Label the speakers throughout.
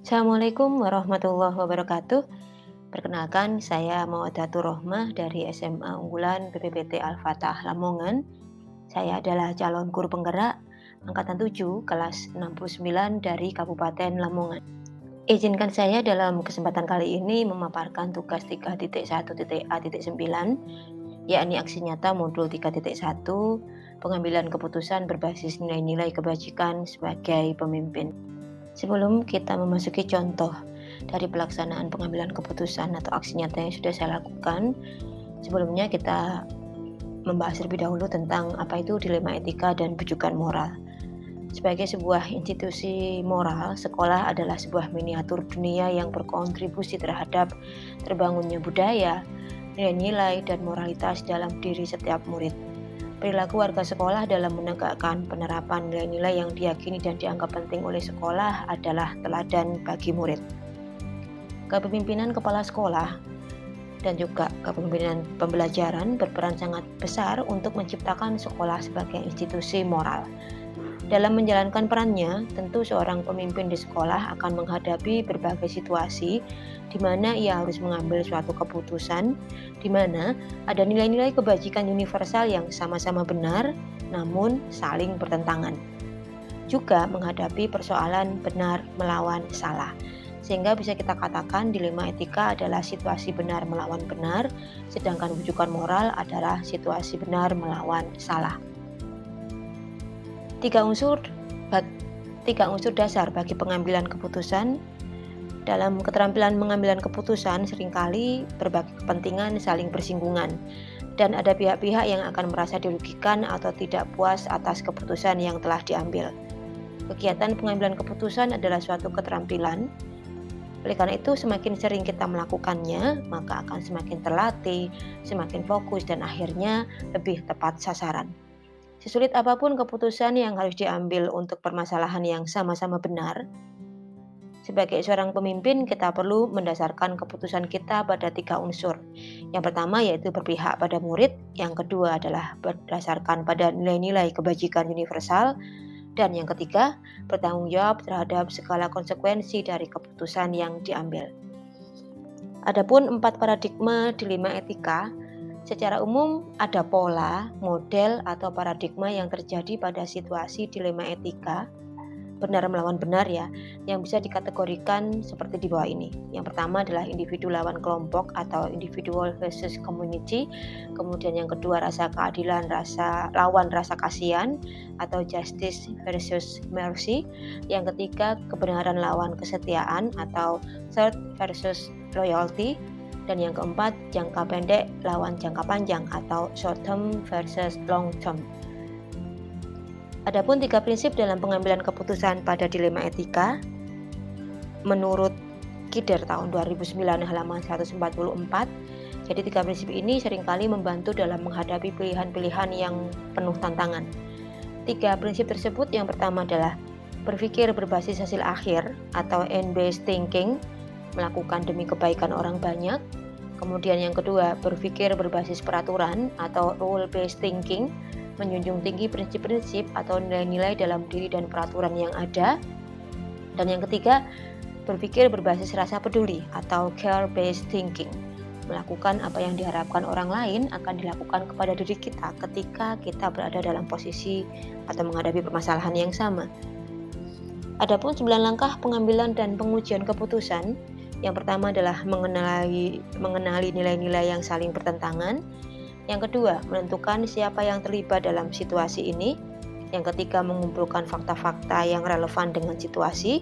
Speaker 1: Assalamualaikum warahmatullahi wabarakatuh. Perkenalkan, saya Maudatur Rohmah dari SMA Unggulan BPPT Al-Fatah Lamongan. Saya adalah calon guru penggerak angkatan 7 kelas 69 dari Kabupaten Lamongan. Izinkan saya dalam kesempatan kali ini memaparkan tugas 3.1.A.9, yakni aksi nyata modul 3.1, pengambilan keputusan berbasis nilai-nilai kebajikan sebagai pemimpin. Sebelum kita memasuki contoh dari pelaksanaan pengambilan keputusan atau aksi nyata yang sudah saya lakukan, sebelumnya kita membahas terlebih dahulu tentang apa itu dilema etika dan bujukan moral. Sebagai sebuah institusi moral, sekolah adalah sebuah miniatur dunia yang berkontribusi terhadap terbangunnya budaya, nilai-nilai, dan moralitas dalam diri setiap murid. Perilaku warga sekolah dalam menegakkan penerapan nilai-nilai yang diyakini dan dianggap penting oleh sekolah adalah teladan bagi murid. Kepemimpinan kepala sekolah dan juga kepemimpinan pembelajaran berperan sangat besar untuk menciptakan sekolah sebagai institusi moral. Dalam menjalankan perannya, tentu seorang pemimpin di sekolah akan menghadapi berbagai situasi di mana ia harus mengambil suatu keputusan, di mana ada nilai-nilai kebajikan universal yang sama-sama benar, namun saling bertentangan. Juga menghadapi persoalan benar melawan salah. Sehingga bisa kita katakan dilema etika adalah situasi benar melawan benar, sedangkan rujukan moral adalah situasi benar melawan salah. Tiga unsur dasar bagi pengambilan keputusan. Dalam keterampilan mengambilan keputusan seringkali berbagai kepentingan saling bersinggungan dan ada pihak-pihak yang akan merasa dirugikan atau tidak puas atas keputusan yang telah diambil. Kegiatan pengambilan keputusan adalah suatu keterampilan. Oleh karena itu, semakin sering kita melakukannya, maka akan semakin terlatih, semakin fokus, dan akhirnya lebih tepat sasaran. Sesulit apapun keputusan yang harus diambil untuk permasalahan yang sama-sama benar, sebagai seorang pemimpin kita perlu mendasarkan keputusan kita pada tiga unsur. Yang pertama yaitu berpihak pada murid, yang kedua adalah berdasarkan pada nilai-nilai kebajikan universal, dan yang ketiga bertanggung jawab terhadap segala konsekuensi dari keputusan yang diambil. Adapun 4 paradigma dilema etika. Secara umum, ada pola, model, atau paradigma yang terjadi pada situasi dilema etika, benar melawan benar ya, yang bisa dikategorikan seperti di bawah ini. Yang pertama adalah individu lawan kelompok atau individual versus community. Kemudian yang kedua rasa keadilan lawan rasa kasihan atau justice versus mercy. Yang ketiga kebenaran lawan kesetiaan atau truth versus loyalty. Dan yang keempat, jangka pendek lawan jangka panjang atau short term versus long term. Adapun 3 prinsip dalam pengambilan keputusan pada dilema etika, menurut Kider tahun 2009 halaman 144, jadi 3 prinsip ini seringkali membantu dalam menghadapi pilihan-pilihan yang penuh tantangan. 3 prinsip tersebut yang pertama adalah berpikir berbasis hasil akhir atau end-based thinking, melakukan demi kebaikan orang banyak. Kemudian yang kedua, berpikir berbasis peraturan atau rule-based thinking, menjunjung tinggi prinsip-prinsip atau nilai-nilai dalam diri dan peraturan yang ada. Dan yang ketiga, berpikir berbasis rasa peduli atau care-based thinking, melakukan apa yang diharapkan orang lain akan dilakukan kepada diri kita ketika kita berada dalam posisi atau menghadapi permasalahan yang sama. Adapun 9 langkah pengambilan dan pengujian keputusan. Yang pertama adalah mengenali nilai-nilai yang saling bertentangan. Yang kedua, menentukan siapa yang terlibat dalam situasi ini. Yang ketiga, mengumpulkan fakta-fakta yang relevan dengan situasi.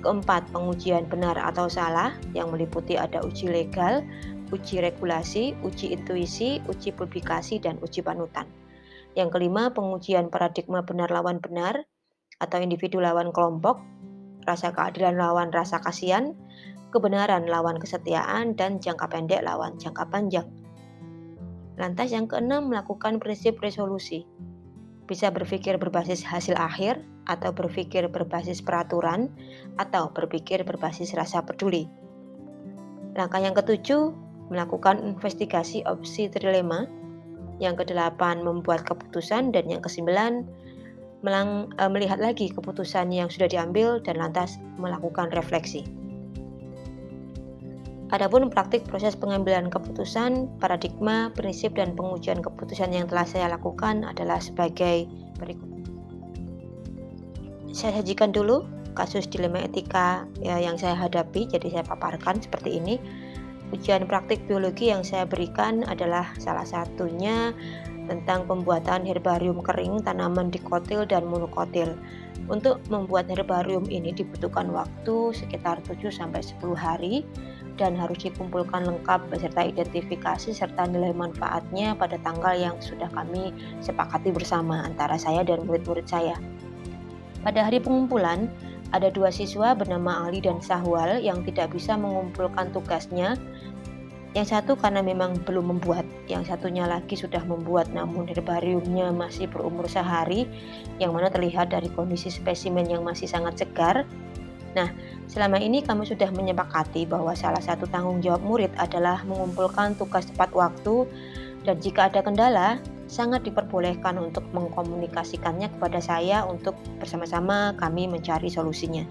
Speaker 1: Keempat, pengujian benar atau salah yang meliputi ada uji legal, uji regulasi, uji intuisi, uji publikasi, dan uji panutan. Yang kelima, pengujian paradigma benar lawan benar atau individu lawan kelompok, rasa keadilan lawan rasa kasihan, kebenaran lawan kesetiaan, dan jangka pendek lawan jangka panjang. Lantas yang keenam, melakukan prinsip resolusi. Bisa berpikir berbasis hasil akhir, atau berpikir berbasis peraturan, atau berpikir berbasis rasa peduli. Langkah yang ketujuh, melakukan investigasi opsi trilema. Yang kedelapan, membuat keputusan. Dan yang kesembilan, melihat lagi keputusan yang sudah diambil dan lantas melakukan refleksi. Adapun praktik proses pengambilan keputusan, paradigma, prinsip, dan pengujian keputusan yang telah saya lakukan adalah sebagai berikut. Saya sajikan dulu kasus dilema etika yang saya hadapi, jadi saya paparkan seperti ini. Ujian praktik biologi yang saya berikan adalah salah satunya tentang pembuatan herbarium kering tanaman dikotil dan monokotil. Untuk membuat herbarium ini dibutuhkan waktu sekitar 7-10 hari dan harus dikumpulkan lengkap beserta identifikasi serta nilai manfaatnya pada tanggal yang sudah kami sepakati bersama antara saya dan murid-murid saya. Pada hari pengumpulan, ada 2 siswa bernama Ali dan Sahwal yang tidak bisa mengumpulkan tugasnya. Yang satu karena memang belum membuat, yang satunya lagi sudah membuat namun herbariumnya masih berumur sehari, yang mana terlihat dari kondisi spesimen yang masih sangat segar. Nah, selama ini kami sudah menyepakati bahwa salah satu tanggung jawab murid adalah mengumpulkan tugas tepat waktu, dan jika ada kendala, sangat diperbolehkan untuk mengkomunikasikannya kepada saya untuk bersama-sama kami mencari solusinya.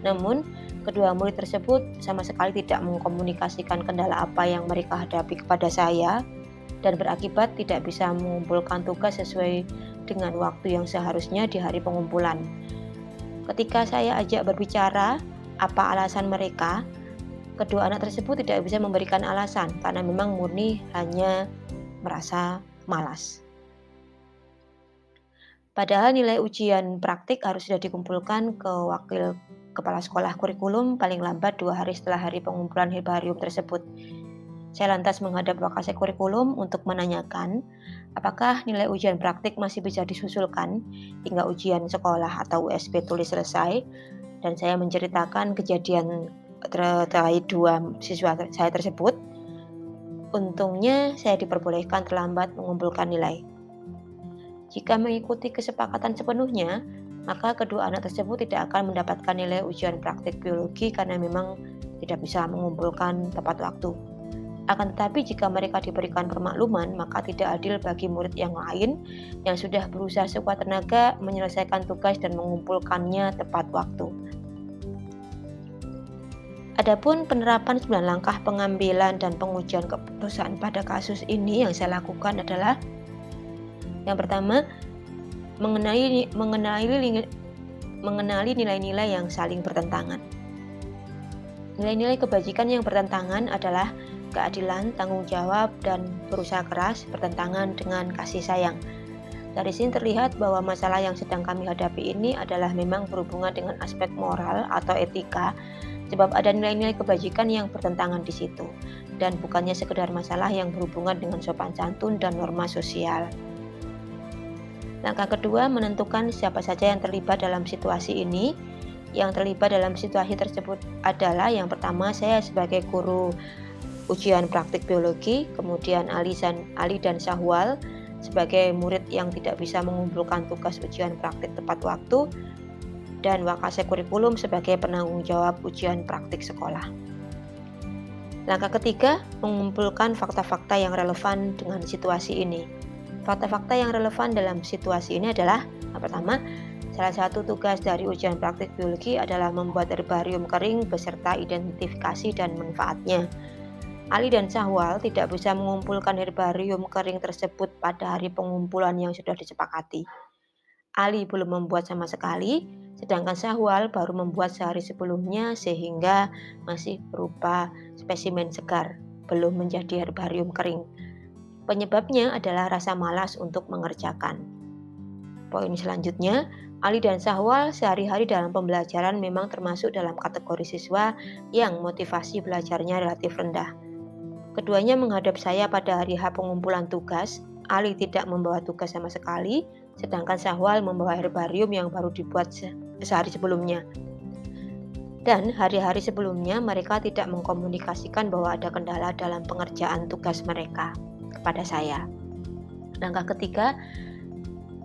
Speaker 1: Namun, kedua murid tersebut sama sekali tidak mengkomunikasikan kendala apa yang mereka hadapi kepada saya dan berakibat tidak bisa mengumpulkan tugas sesuai dengan waktu yang seharusnya di hari pengumpulan. Ketika saya ajak berbicara apa alasan mereka, kedua anak tersebut tidak bisa memberikan alasan karena memang murni hanya merasa malas. Padahal nilai ujian praktik harus sudah dikumpulkan ke wakil kepala sekolah kurikulum paling lambat 2 hari setelah hari pengumpulan herbarium tersebut. Saya lantas menghadap wakase kurikulum untuk menanyakan apakah nilai ujian praktik masih bisa disusulkan hingga ujian sekolah atau USP tulis selesai, dan saya menceritakan kejadian terkait 2 siswa saya tersebut. Untungnya saya diperbolehkan terlambat mengumpulkan nilai. Jika mengikuti kesepakatan sepenuhnya, maka kedua anak tersebut tidak akan mendapatkan nilai ujian praktik biologi karena memang tidak bisa mengumpulkan tepat waktu. Akan tetapi jika mereka diberikan permakluman, maka tidak adil bagi murid yang lain yang sudah berusaha sekuat tenaga menyelesaikan tugas dan mengumpulkannya tepat waktu. Adapun penerapan 9 langkah pengambilan dan pengujian keputusan pada kasus ini yang saya lakukan adalah: yang pertama, mengenali nilai-nilai yang saling bertentangan. Nilai-nilai kebajikan yang bertentangan adalah keadilan, tanggung jawab, dan berusaha keras bertentangan dengan kasih sayang. Dari sini terlihat bahwa masalah yang sedang kami hadapi ini adalah memang berhubungan dengan aspek moral atau etika, sebab ada nilai-nilai kebajikan yang bertentangan di situ, dan bukannya sekedar masalah yang berhubungan dengan sopan santun dan norma sosial. Langkah kedua, menentukan siapa saja yang terlibat dalam situasi ini. Yang terlibat dalam situasi tersebut adalah yang pertama saya sebagai guru ujian praktik biologi, kemudian Ali dan Sahwal sebagai murid yang tidak bisa mengumpulkan tugas ujian praktik tepat waktu, dan wakase kurikulum sebagai penanggung jawab ujian praktik sekolah. Langkah ketiga, mengumpulkan fakta-fakta yang relevan dengan situasi ini. Fakta-fakta yang relevan dalam situasi ini adalah: yang pertama, salah satu tugas dari ujian praktik biologi adalah membuat herbarium kering beserta identifikasi dan manfaatnya. Ali dan Sahwal tidak bisa mengumpulkan herbarium kering tersebut pada hari pengumpulan yang sudah disepakati. Ali belum membuat sama sekali, sedangkan Sahwal baru membuat sehari sebelumnya sehingga masih berupa spesimen segar, belum menjadi herbarium kering. Penyebabnya adalah rasa malas untuk mengerjakan. Poin selanjutnya, Ali dan Sahwal sehari-hari dalam pembelajaran memang termasuk dalam kategori siswa yang motivasi belajarnya relatif rendah. Keduanya menghadap saya pada hari H pengumpulan tugas. Ali tidak membawa tugas sama sekali, sedangkan Sahwal membawa herbarium yang baru dibuat sehari sebelumnya. Dan hari-hari sebelumnya mereka tidak mengkomunikasikan bahwa ada kendala dalam pengerjaan tugas mereka kepada saya. Langkah ketiga,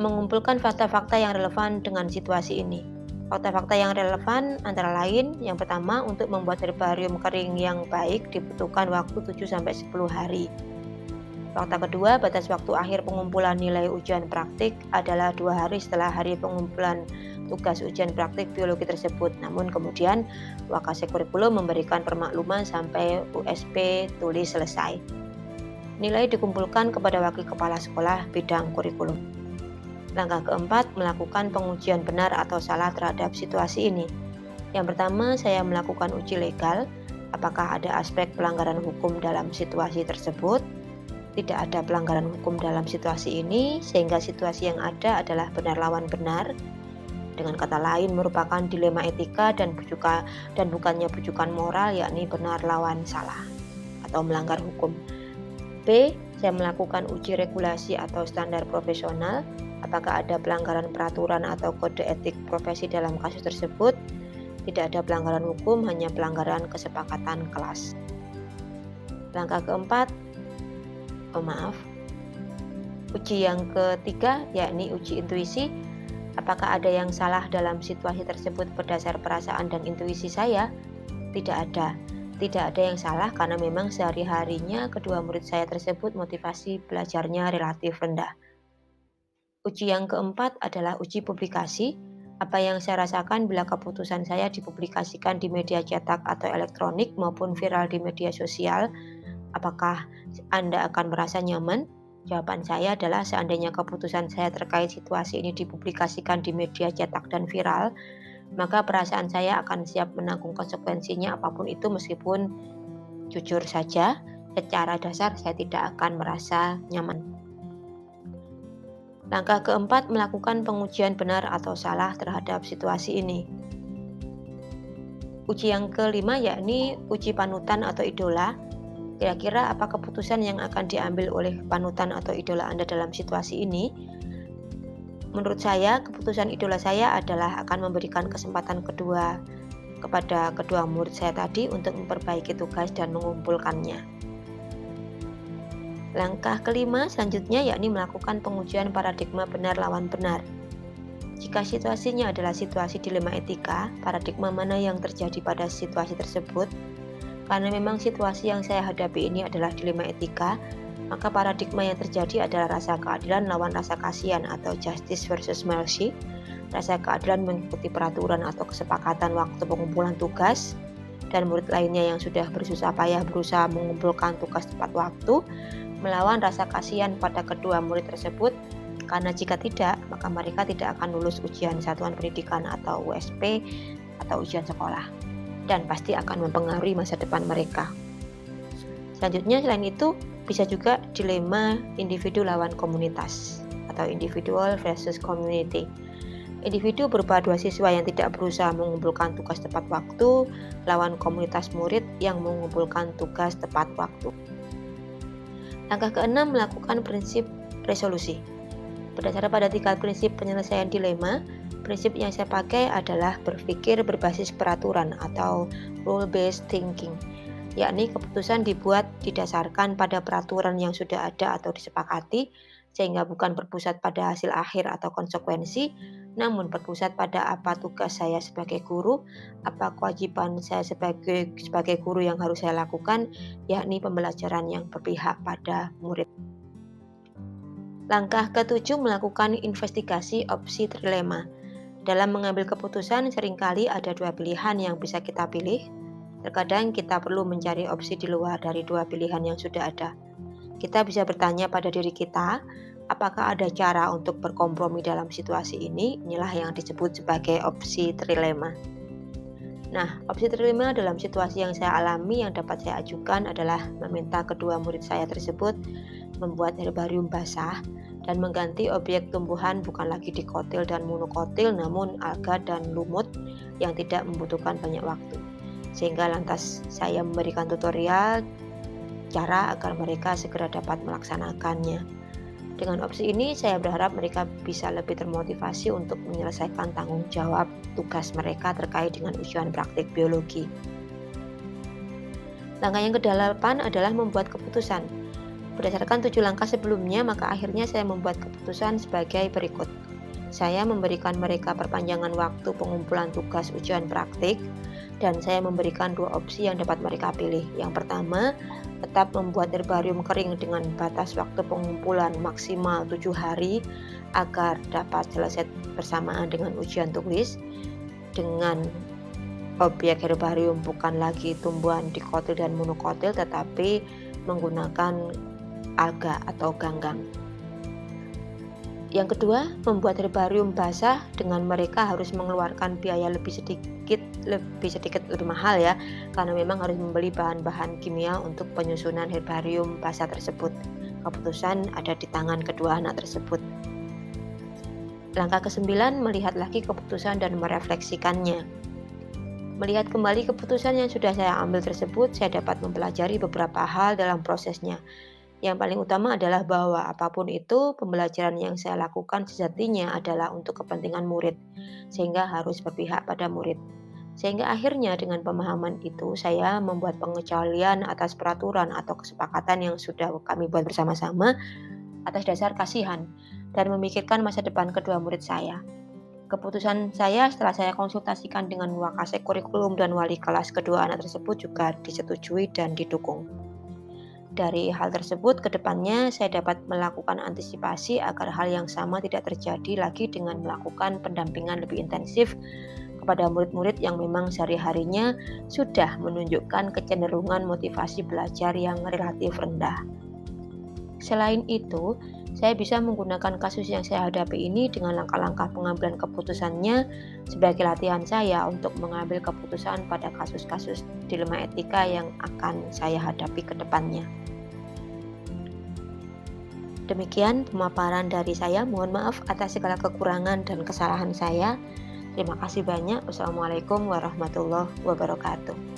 Speaker 1: mengumpulkan fakta-fakta yang relevan dengan situasi ini. Fakta-fakta yang relevan antara lain: yang pertama, untuk membuat herbarium kering yang baik dibutuhkan waktu 7-10 hari. Fakta kedua, batas waktu akhir pengumpulan nilai ujian praktik adalah 2 hari setelah hari pengumpulan tugas ujian praktik biologi tersebut. Namun kemudian Wakase Kurikulum memberikan permakluman sampai USP tulis selesai. Nilai dikumpulkan kepada wakil kepala sekolah bidang kurikulum. Langkah keempat, melakukan pengujian benar atau salah terhadap situasi ini. Yang pertama, saya melakukan uji legal. Apakah ada aspek pelanggaran hukum dalam situasi tersebut? Tidak ada pelanggaran hukum dalam situasi ini, sehingga situasi yang ada adalah benar lawan benar. Dengan kata lain, merupakan dilema etika dan bukannya bujukan moral, yakni benar lawan salah atau melanggar hukum. B. Saya melakukan uji regulasi atau standar profesional. Apakah ada pelanggaran peraturan atau kode etik profesi dalam kasus tersebut? Tidak ada pelanggaran hukum, hanya pelanggaran kesepakatan kelas. Langkah keempat, uji yang ketiga, yakni uji intuisi. Apakah ada yang salah dalam situasi tersebut berdasar perasaan dan intuisi saya? Tidak ada. Tidak ada yang salah karena memang sehari-harinya kedua murid saya tersebut motivasi belajarnya relatif rendah. Uji yang keempat adalah uji publikasi. Apa yang saya rasakan bila keputusan saya dipublikasikan di media cetak atau elektronik maupun viral di media sosial? Apakah Anda akan merasa nyaman? Jawaban saya adalah seandainya keputusan saya terkait situasi ini dipublikasikan di media cetak dan viral, maka perasaan saya akan siap menanggung konsekuensinya apapun itu, meskipun jujur saja, secara dasar saya tidak akan merasa nyaman. Langkah keempat, melakukan pengujian benar atau salah terhadap situasi ini. Uji yang kelima yakni uji panutan atau idola. Kira-kira apa keputusan yang akan diambil oleh panutan atau idola Anda dalam situasi ini? Menurut saya, keputusan idola saya adalah akan memberikan kesempatan kedua kepada kedua murid saya tadi untuk memperbaiki tugas dan mengumpulkannya. Langkah kelima selanjutnya yakni melakukan pengujian paradigma benar lawan benar. Jika situasinya adalah situasi dilema etika, paradigma mana yang terjadi pada situasi tersebut? Karena memang situasi yang saya hadapi ini adalah dilema etika, maka paradigma yang terjadi adalah rasa keadilan lawan rasa kasihan atau justice versus mercy. Rasa keadilan mengikuti peraturan atau kesepakatan waktu pengumpulan tugas, dan murid lainnya yang sudah bersusah payah berusaha mengumpulkan tugas tepat waktu, melawan rasa kasihan pada kedua murid tersebut, karena jika tidak, maka mereka tidak akan lulus ujian satuan pendidikan atau USP atau ujian sekolah, dan pasti akan mempengaruhi masa depan mereka. Selanjutnya, selain itu, bisa juga dilema individu lawan komunitas atau individual versus community. Individu berupa dua siswa yang tidak berusaha mengumpulkan tugas tepat waktu lawan komunitas murid yang mengumpulkan tugas tepat waktu. Langkah keenam, melakukan prinsip resolusi. Berdasarkan pada 3 prinsip penyelesaian dilema, prinsip yang saya pakai adalah berpikir berbasis peraturan atau rule-based thinking, yakni keputusan dibuat didasarkan pada peraturan yang sudah ada atau disepakati, sehingga bukan berpusat pada hasil akhir atau konsekuensi, namun berpusat pada apa tugas saya sebagai guru, apa kewajiban saya sebagai guru yang harus saya lakukan, yakni pembelajaran yang berpihak pada murid. Langkah ketujuh, melakukan investigasi opsi trilema. Dalam mengambil keputusan, seringkali ada 2 pilihan yang bisa kita pilih. Terkadang kita perlu mencari opsi di luar dari 2 pilihan yang sudah ada. Kita bisa bertanya pada diri kita, apakah ada cara untuk berkompromi dalam situasi ini? Inilah yang disebut sebagai opsi trilema. Nah, opsi trilema dalam situasi yang saya alami yang dapat saya ajukan adalah meminta kedua murid saya tersebut membuat herbarium basah dan mengganti objek tumbuhan bukan lagi dikotil dan monokotil, namun alga dan lumut yang tidak membutuhkan banyak waktu. Sehingga lantas saya memberikan tutorial cara agar mereka segera dapat melaksanakannya. Dengan opsi ini, saya berharap mereka bisa lebih termotivasi untuk menyelesaikan tanggung jawab tugas mereka terkait dengan ujian praktik biologi. Langkah yang ke-8 adalah membuat keputusan. Berdasarkan 7 langkah sebelumnya, maka akhirnya saya membuat keputusan sebagai berikut. Saya memberikan mereka perpanjangan waktu pengumpulan tugas ujian praktik, dan saya memberikan 2 opsi yang dapat mereka pilih. Yang pertama, tetap membuat herbarium kering dengan batas waktu pengumpulan maksimal 7 hari agar dapat selesai bersamaan dengan ujian tulis dengan objek herbarium bukan lagi tumbuhan dikotil dan monokotil tetapi menggunakan alga atau ganggang. Yang kedua, membuat herbarium basah dengan mereka harus mengeluarkan biaya lebih sedikit lebih mahal ya, karena memang harus membeli bahan-bahan kimia untuk penyusunan herbarium basah tersebut. Keputusan ada di tangan kedua anak tersebut. Langkah ke-9, melihat lagi keputusan dan merefleksikannya. Melihat kembali keputusan yang sudah saya ambil tersebut, saya dapat mempelajari beberapa hal dalam prosesnya. Yang paling utama adalah bahwa apapun itu, pembelajaran yang saya lakukan sejatinya adalah untuk kepentingan murid, sehingga harus berpihak pada murid. Sehingga akhirnya dengan pemahaman itu, saya membuat pengecualian atas peraturan atau kesepakatan yang sudah kami buat bersama-sama atas dasar kasihan dan memikirkan masa depan kedua murid saya. Keputusan saya setelah saya konsultasikan dengan wakasek kurikulum dan wali kelas kedua anak tersebut juga disetujui dan didukung. Dari hal tersebut, ke depannya saya dapat melakukan antisipasi agar hal yang sama tidak terjadi lagi dengan melakukan pendampingan lebih intensif kepada murid-murid yang memang sehari-harinya sudah menunjukkan kecenderungan motivasi belajar yang relatif rendah. Selain itu, saya bisa menggunakan kasus yang saya hadapi ini dengan langkah-langkah pengambilan keputusannya sebagai latihan saya untuk mengambil keputusan pada kasus-kasus dilema etika yang akan saya hadapi ke depannya. Demikian pemaparan dari saya. Mohon maaf atas segala kekurangan dan kesalahan saya. Terima kasih banyak. Wassalamualaikum warahmatullahi wabarakatuh.